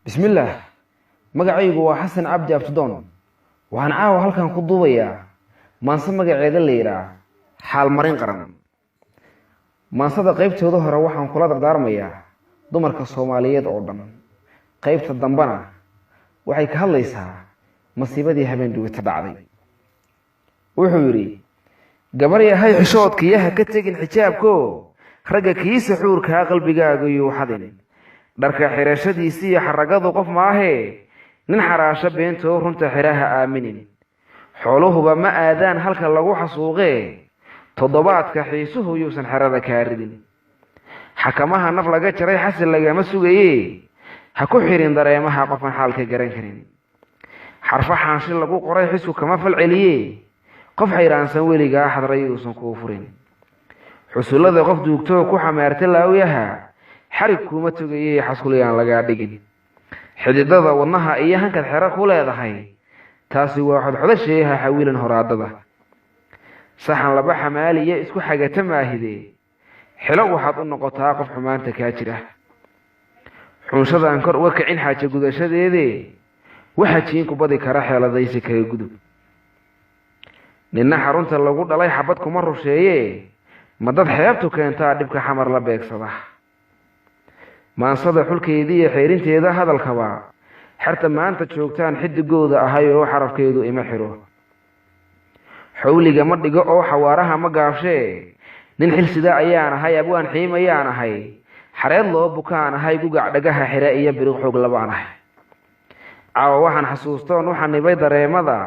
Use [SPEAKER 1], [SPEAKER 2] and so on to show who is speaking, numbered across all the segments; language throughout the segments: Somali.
[SPEAKER 1] بسم الله magacaygu waa xasan cabdi abtidoon waxaan caawa halkan ku duubayaa maansa magaceeda la yiraahdo xaal marin qaran maansada qaybtooda hore waxaan kula dardaarmayaa dumarka Soomaaliyeed oo dhan qaybta dambana waxay ka hadlaysaa masiibadii habeen dhawata dhacday wuxuu yiri gabar yahay xishoodkiyaha ka tagin xijaabko raga kiisa xuurka qalbigaaga iyo xadin dharka xirashadiisa iyo xaragadu qof maahe nin xaraasho beento runta xiraha aaminin xooluhuba ma aadaan halka lagu xasuuqee toddobaadka xiisuhu yuusan xirada ka ridin xakamaha naf laga jaray xasil lagama sugayee ha ku xirin dareemaha qofan xaalka garan karin xarfahan si lagu qoray xisku kama falceliyee qof xiraansan weliga xadray uusan ku furin xusulada qof duugto ku xamaartay laawiyaha xarig kuma tugayay xaskuliyaan laga dhigin xididada wadnaha iyo hankad xira ku leedahay taasi waa xodxodasheeyaha xawilan horaadada saxan laba xamaaliye isku xagata maahide xilo waxaad u noqotaa qof xumaanta ka jira xunshadan kor uga kicin xaaja gudashadeedee waxa jiin ku badi kara xeeladaysi kaga gudub ninna xarunta lagu dhalay xabad kuma rusheeye ma dad xeebtu keentaa dhibka xamar la beegsada maansada xulkeedii iyo xeerinteeda hadalkaba xarta maanta joogtaan xidigooda ahay oo xarafkeedu ima xiro xawliga ma dhigo oo xawaaraha ma gaabshee nin xil sida ayaan ahay abwaan xiimayaan ahay xareed loo bukaan ahay gugac dhagaha xira iyo biriq xoog labaan ahay caawa waxaan xasuustoon u xanibay dareemada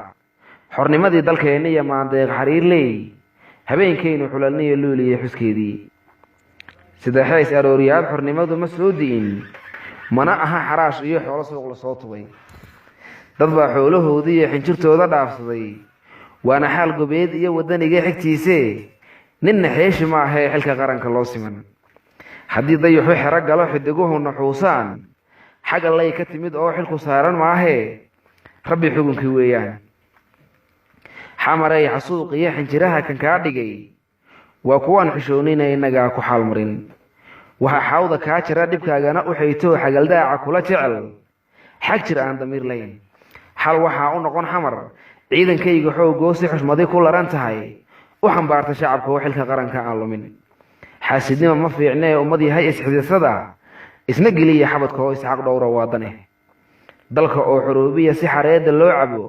[SPEAKER 1] xornimadii dalkeena iyo maandeeq xariirley habeenkaynu xulalniyo luuliye xuskeedii sida xeys arooriyaad xornimadu ma soo diin mana aha xaraash iyo xoolo suuq la soo tubay dad baa xoolahoodii iyo xinjirtooda dhaafsaday waana xaal gobeed iyo wadaniga xigtiise ninna xeeshi ma ahee xilka qaranka loo siman haddii dayuxu xero galo xidiguhu naxuusaan xag allay ka timid oo xilku saaran maahee rabbi xukunkii weeyaan xamarey xasuuq iyo xinjiraha kan kaa dhigay waa kuwaan xishoonina inagaa ku xaalmarin waxa xawda kaa jira dhibkaagana u xayto xagaldaaca kula jecel xag jir aan damiir layn xal waxaa u noqon xamar ciidankayga xoogoo si xushmadi ku laran tahay u xambaarta shacabka oo xilka qaranka aan lumin xaasidnimo ma fiicnee ummad yahay isxidisada isna geliya xabadka oo isxaq dhowra waadane dalka oo xoroobiya si xareeda loo cabo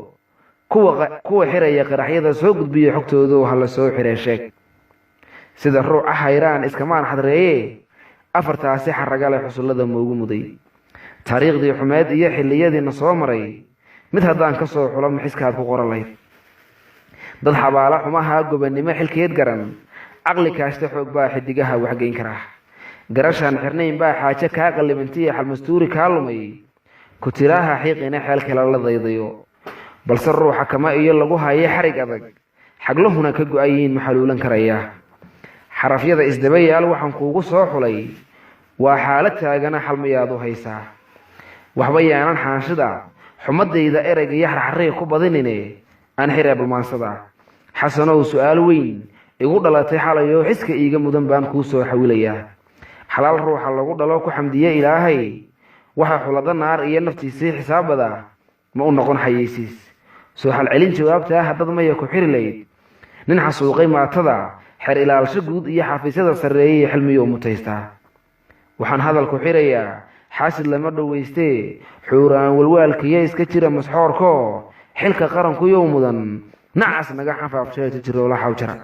[SPEAKER 1] kuwa xiraya qaraxyada soo gudbiya xogtoodu ha la soo xiree sheeg sida ruuca hayraan iskamaan xadreeye afartaasi xaragale xusullada moogu muday taariikhdii xumeed iyo xilliyadiina soo maray mid haddaan ka soo xulo maxiskaad ku qoran layd dad xabaala xumaha gobannimo xilkeed garan caqli kaashta xoog baa xidigaha waxgeyn karaa garashaan xirnayn baa xaaje kaa qallimantiya xalmastuuri kaa lumay ku tiraaha xiiqina xeel kale la daydayo balse ruuxa kama iyo lagu haye xarig adag xaglahuna ka go-ayiin maxaluulan karaya xarafyada isdabayaal waxaan kuugu soo xulay waa xaalad taagana xalmayaad u haysaa waxba yaanan xaanshida xumadayda ereyga iyo xarxariiq ku badinine aan xiree balmaansada xasanow su-aal weyn igu dhalatay xalayoo xiska iiga mudan baan kuu soo xawilayaa xalaal ruuxa lagu dhalo ku xamdiye ilaahay waxa xulada naar iyo naftiisii xisaabada ma u noqon xayeysiis soo xalcelin jawaabtaa haddad maya ku xiri layd nin xasuuqay maatada xer ilaalsho guud iyo xafiisyada sarreeyay xilmiyo mutaystaa waxaan hadalku xirayaa xaasid lama dhaweystee xuuraan walwaalkiyo iska jira masxoorko xilka qaranku yow mudan nacas naga xafaafsheeta jiroola xawjara